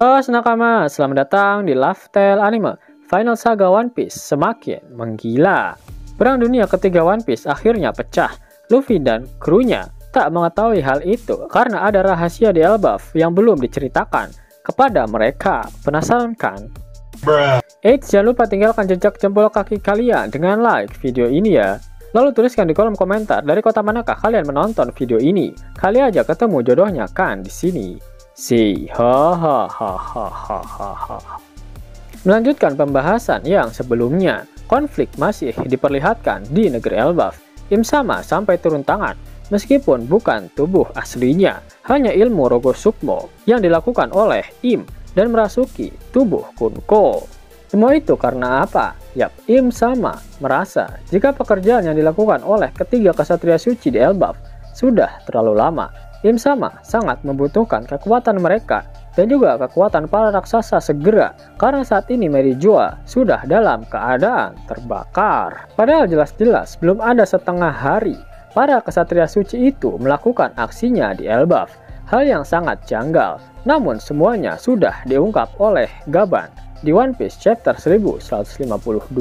Halo nakama, selamat datang di Lifestyle Anime. Final Saga One Piece semakin menggila. Perang dunia ketiga One Piece akhirnya pecah. Luffy dan krunya tak mengetahui hal itu karena ada rahasia di Elbaf yang belum diceritakan kepada mereka. Penasaran kan? Jangan lupa tinggalkan jejak jempol kaki kalian dengan like video ini ya. Lalu tuliskan di kolom komentar dari kota manakah kalian menonton video ini. Kali aja ketemu jodohnya kan di sini. Melanjutkan pembahasan yang sebelumnya, konflik masih diperlihatkan di negeri Elbaf. Im Sama sampai turun tangan, meskipun bukan tubuh aslinya, hanya ilmu Rogo Sukmo yang dilakukan oleh Im dan merasuki tubuh Kunko. Semua itu karena apa? Yap, Im Sama merasa jika pekerjaan yang dilakukan oleh ketiga kesatria suci di Elbaf sudah terlalu lama. Im Sama sangat membutuhkan kekuatan mereka dan juga kekuatan para raksasa segera karena saat ini Mary Joa sudah dalam keadaan terbakar. Padahal jelas-jelas belum ada setengah hari para kesatria suci itu melakukan aksinya di Elbaf. Hal yang sangat janggal, namun semuanya sudah diungkap oleh Gaban di One Piece chapter 1152.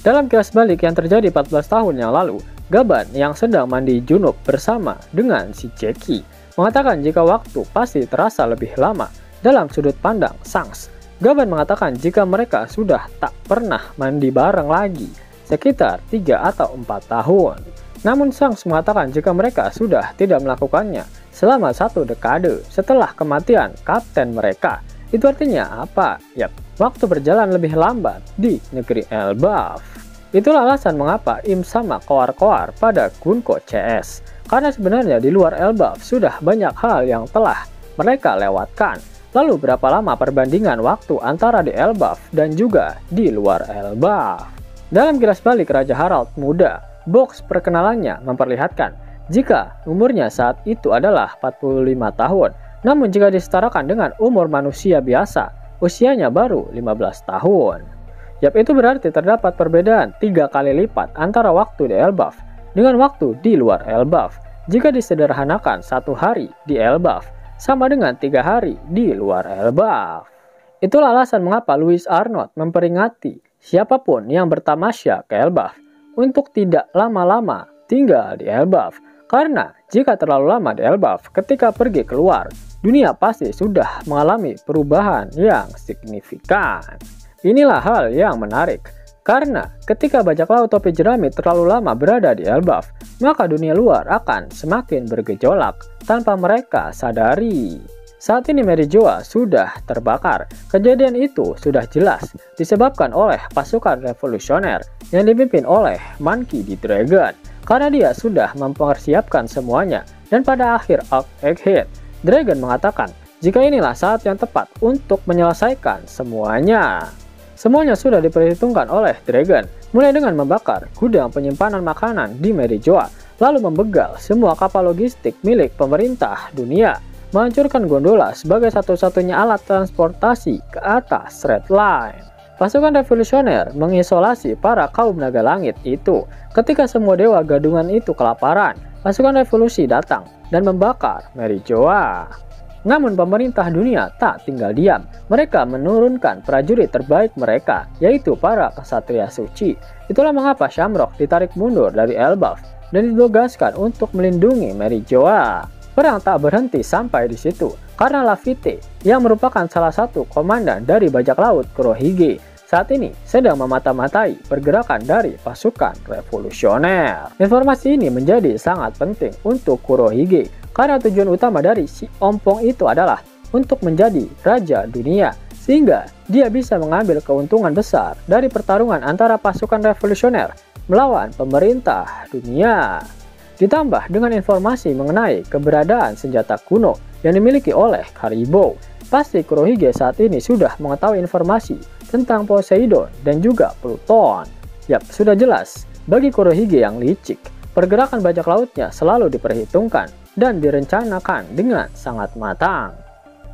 Dalam kilas balik yang terjadi 14 tahun yang lalu, Gaban yang sedang mandi junub bersama dengan si Jackie mengatakan jika waktu pasti terasa lebih lama dalam sudut pandang Shanks. Gaban mengatakan jika mereka sudah tak pernah mandi bareng lagi sekitar 3 atau 4 tahun. Namun Shanks mengatakan jika mereka sudah tidak melakukannya selama 1 dekade setelah kematian kapten mereka. Itu artinya apa? Yap, waktu berjalan lebih lambat di negeri Elbaf. Itulah alasan mengapa Im Sama koar-koar pada Kunko CS. Karena sebenarnya di luar Elbaf sudah banyak hal yang telah mereka lewatkan. Lalu berapa lama perbandingan waktu antara di Elbaf dan juga di luar Elbaf? Dalam kilas balik Raja Harald muda, box perkenalannya memperlihatkan jika umurnya saat itu adalah 45 tahun. Namun jika disetarakan dengan umur manusia biasa, usianya baru 15 tahun. Yap, itu berarti terdapat perbedaan 3 kali lipat antara waktu di Elbaf dengan waktu di luar Elbaf. Jika disederhanakan 1 hari di Elbaf sama dengan 3 hari di luar Elbaf. Itulah alasan mengapa Louis Arnold memperingati siapapun yang bertamasya ke Elbaf untuk tidak lama-lama tinggal di Elbaf. Karena jika terlalu lama di Elbaf, ketika pergi keluar, dunia pasti sudah mengalami perubahan yang signifikan. Inilah hal yang menarik, karena ketika bajak laut topi jerami terlalu lama berada di Elbaf, maka dunia luar akan semakin bergejolak tanpa mereka sadari. Saat ini Mary Joa sudah terbakar. Kejadian itu sudah jelas disebabkan oleh pasukan revolusioner yang dipimpin oleh Monkey D. Dragon, karena dia sudah mempersiapkan semuanya. Dan pada akhir Arc Egghead, Dragon mengatakan jika inilah saat yang tepat untuk menyelesaikan semuanya. Semuanya sudah diperhitungkan oleh Dragon, mulai dengan membakar gudang penyimpanan makanan di Mary Joa, lalu membegal semua kapal logistik milik pemerintah dunia, menghancurkan gondola sebagai satu-satunya alat transportasi ke atas Red Line. Pasukan revolusioner mengisolasi para kaum naga langit itu. Ketika semua dewa gadungan itu kelaparan, pasukan revolusi datang dan membakar Mary Joa. Namun pemerintah dunia tak tinggal diam. Mereka menurunkan prajurit terbaik mereka, yaitu para kesatria suci. Itulah mengapa Shamrock ditarik mundur dari Elbaf dan ditugaskan untuk melindungi Mary Joa. Perang tak berhenti sampai di situ, karena Laffy yang merupakan salah satu komandan dari bajak laut Kurohige saat ini sedang memata-matai pergerakan dari pasukan revolusioner. Informasi ini menjadi sangat penting untuk Kurohige, karena tujuan utama dari si ompong itu adalah untuk menjadi raja dunia, sehingga dia bisa mengambil keuntungan besar dari pertarungan antara pasukan revolusioner melawan pemerintah dunia. Ditambah dengan informasi mengenai keberadaan senjata kuno yang dimiliki oleh Karibo, pasti Kurohige saat ini sudah mengetahui informasi tentang Poseidon dan juga Pluton. Yap, sudah jelas bagi Kurohige yang licik, pergerakan bajak lautnya selalu diperhitungkan dan direncanakan dengan sangat matang.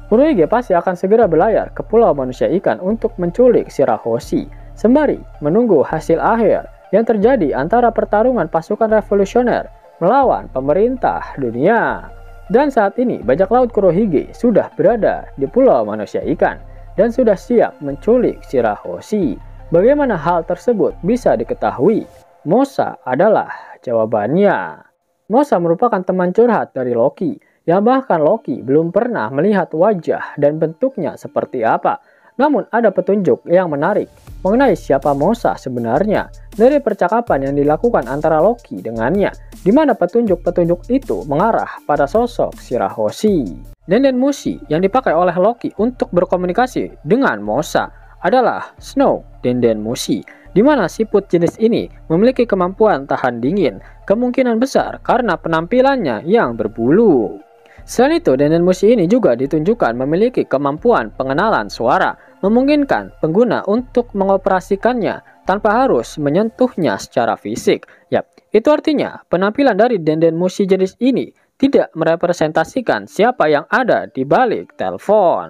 Kurohige pasti akan segera berlayar ke pulau manusia ikan untuk menculik Shirahoshi, sembari menunggu hasil akhir yang terjadi antara pertarungan pasukan revolusioner melawan pemerintah dunia. Dan saat ini bajak laut Kurohige sudah berada di Pulau Manusia Ikan dan sudah siap menculik Shirahoshi. Bagaimana hal tersebut bisa diketahui? Mosa adalah jawabannya. Mosa merupakan teman curhat dari Loki, yang bahkan Loki belum pernah melihat wajah dan bentuknya seperti apa. Namun ada petunjuk yang menarik mengenai siapa Mosa sebenarnya dari percakapan yang dilakukan antara Loki dengannya, di mana petunjuk-petunjuk itu mengarah pada sosok Shirahoshi. Dendenmushi yang dipakai oleh Loki untuk berkomunikasi dengan Mosa adalah Snow Dendenmushi, di mana siput jenis ini memiliki kemampuan tahan dingin, kemungkinan besar karena penampilannya yang berbulu. Selain itu, Dendenmushi ini juga ditunjukkan memiliki kemampuan pengenalan suara, memungkinkan pengguna untuk mengoperasikannya tanpa harus menyentuhnya secara fisik. Yap, itu artinya penampilan dari Dendenmushi jenis ini tidak merepresentasikan siapa yang ada di balik telepon.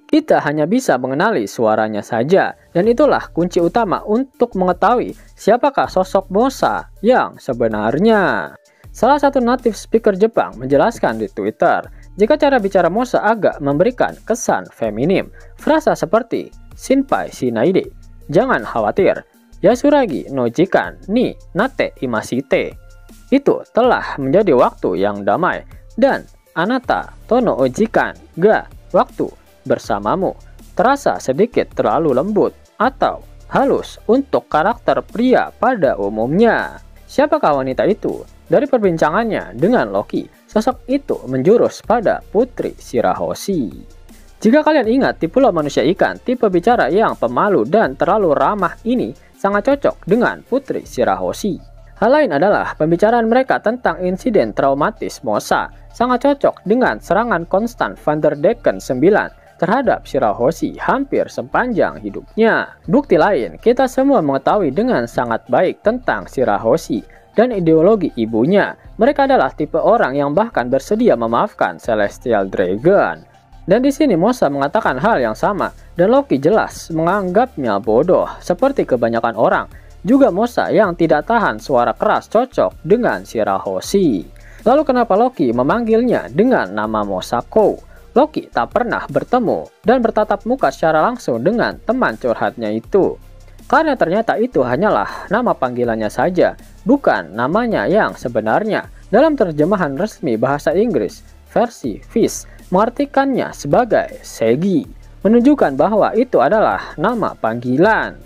Kita hanya bisa mengenali suaranya saja, dan itulah kunci utama untuk mengetahui siapakah sosok Mosa yang sebenarnya. Salah satu native speaker Jepang menjelaskan di Twitter, jika cara bicara Mosa agak memberikan kesan feminim, frasa seperti Shinpai shinaide, jangan khawatir, Yasuragi no jikan ni nate imashite, itu telah menjadi waktu yang damai, dan Anata tono ojikan ga waktu bersamamu terasa sedikit terlalu lembut atau halus untuk karakter pria pada umumnya. Siapakah wanita itu? Dari perbincangannya dengan Loki, sosok itu menjurus pada Putri Shirahoshi. Jika kalian ingat di Pulau Manusia Ikan, tipe bicara yang pemalu dan terlalu ramah ini sangat cocok dengan Putri Shirahoshi. Hal lain adalah pembicaraan mereka tentang insiden traumatis Mosa sangat cocok dengan serangan konstan Vanderdecken 9 terhadap Shirahoshi hampir sepanjang hidupnya. Bukti lain, kita semua mengetahui dengan sangat baik tentang Shirahoshi dan ideologi ibunya. Mereka adalah tipe orang yang bahkan bersedia memaafkan Celestial Dragon. Dan di sini Mosa mengatakan hal yang sama, dan Loki jelas menganggapnya bodoh seperti kebanyakan orang. Juga Mosa yang tidak tahan suara keras cocok dengan Shirahoshi. Lalu kenapa Loki memanggilnya dengan nama Mosako? Loki tak pernah bertemu dan bertatap muka secara langsung dengan teman curhatnya itu. Karena ternyata itu hanyalah nama panggilannya saja, bukan namanya yang sebenarnya. Dalam terjemahan resmi bahasa Inggris, versi Fish mengartikannya sebagai Segi, menunjukkan bahwa itu adalah nama panggilan.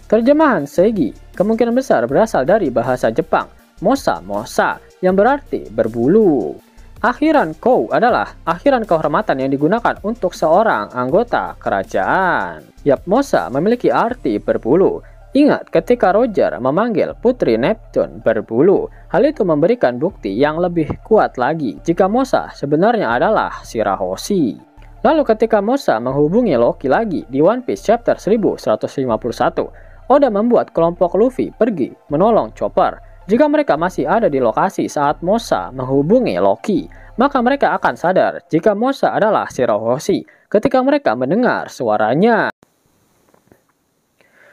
Terjemahan Segi kemungkinan besar berasal dari bahasa Jepang, Mosa Mosa, yang berarti berbulu. Akhiran Kou adalah akhiran kehormatan yang digunakan untuk seorang anggota kerajaan. Yap, Mosa memiliki arti berbulu. Ingat ketika Roger memanggil Putri Neptune berbulu, hal itu memberikan bukti yang lebih kuat lagi jika Mosa sebenarnya adalah Shirahoshi. Lalu ketika Mosa menghubungi Loki lagi di One Piece chapter 1151, Oda membuat kelompok Luffy pergi menolong Chopper. Jika mereka masih ada di lokasi saat Mosa menghubungi Loki, maka mereka akan sadar jika Mosa adalah Shirahoshi ketika mereka mendengar suaranya.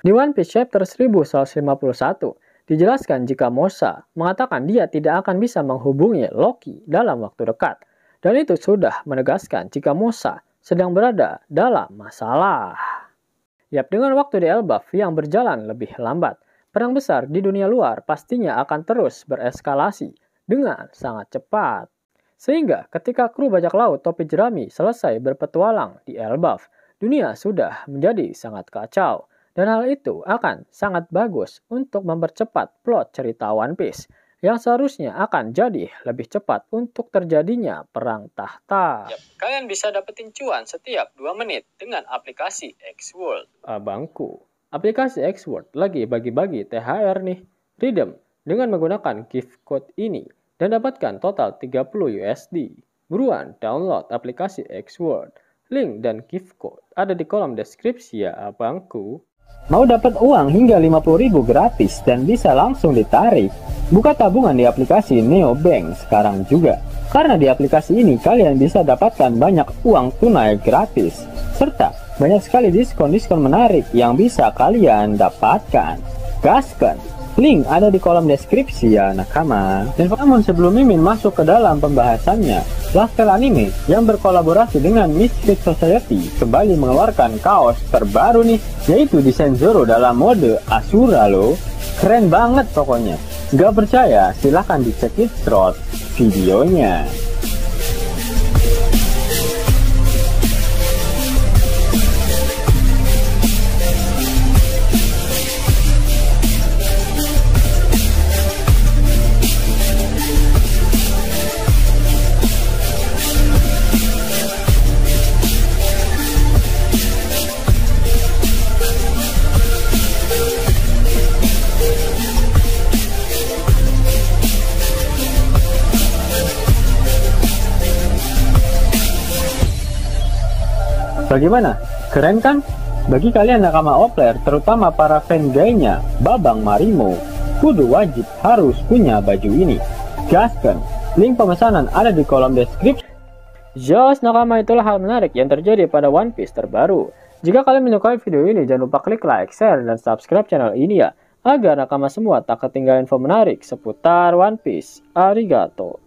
Di One Piece chapter 1151, dijelaskan jika Mosa mengatakan dia tidak akan bisa menghubungi Loki dalam waktu dekat, dan itu sudah menegaskan jika Mosa sedang berada dalam masalah. Yap, dengan waktu di Elbaf yang berjalan lebih lambat, perang besar di dunia luar pastinya akan terus bereskalasi dengan sangat cepat. Sehingga ketika kru bajak laut topi jerami selesai berpetualang di Elbaf, dunia sudah menjadi sangat kacau. Dan hal itu akan sangat bagus untuk mempercepat plot cerita One Piece yang seharusnya akan jadi lebih cepat untuk terjadinya perang tahta. Yap, kalian bisa dapetin cuan setiap 2 menit dengan aplikasi X-World. Abangku, aplikasi X-World lagi bagi-bagi THR nih. Redeem dengan menggunakan gift code ini dan dapatkan total 30 USD. Buruan download aplikasi X-World. Link dan gift code ada di kolom deskripsi ya abangku. Mau dapat uang hingga 50.000 gratis dan bisa langsung ditarik? Buka tabungan di aplikasi Neobank sekarang juga. Karena di aplikasi ini kalian bisa dapatkan banyak uang tunai gratis. Serta banyak sekali diskon-diskon menarik yang bisa kalian dapatkan. Gaskan, Link ada di kolom deskripsi ya nakama. Dan namun sebelum Mimin masuk ke dalam pembahasannya, Lasker Anime yang berkolaborasi dengan Misfit Society kembali mengeluarkan kaos terbaru nih, yaitu desain Zoro dalam mode Asura loh. Keren banget pokoknya. Gak percaya? Silahkan dicek di short videonya. Bagaimana? Keren kan? Bagi kalian nakama Opler, terutama para fan gaynya Babang Marimo, kudu wajib harus punya baju ini. Gaskan, link pemesanan ada di kolom deskripsi. Jos nakama, itulah hal menarik yang terjadi pada One Piece terbaru. Jika kalian menyukai video ini, jangan lupa klik like, share, dan subscribe channel ini ya, agar nakama semua tak ketinggalan info menarik seputar One Piece. Arigato.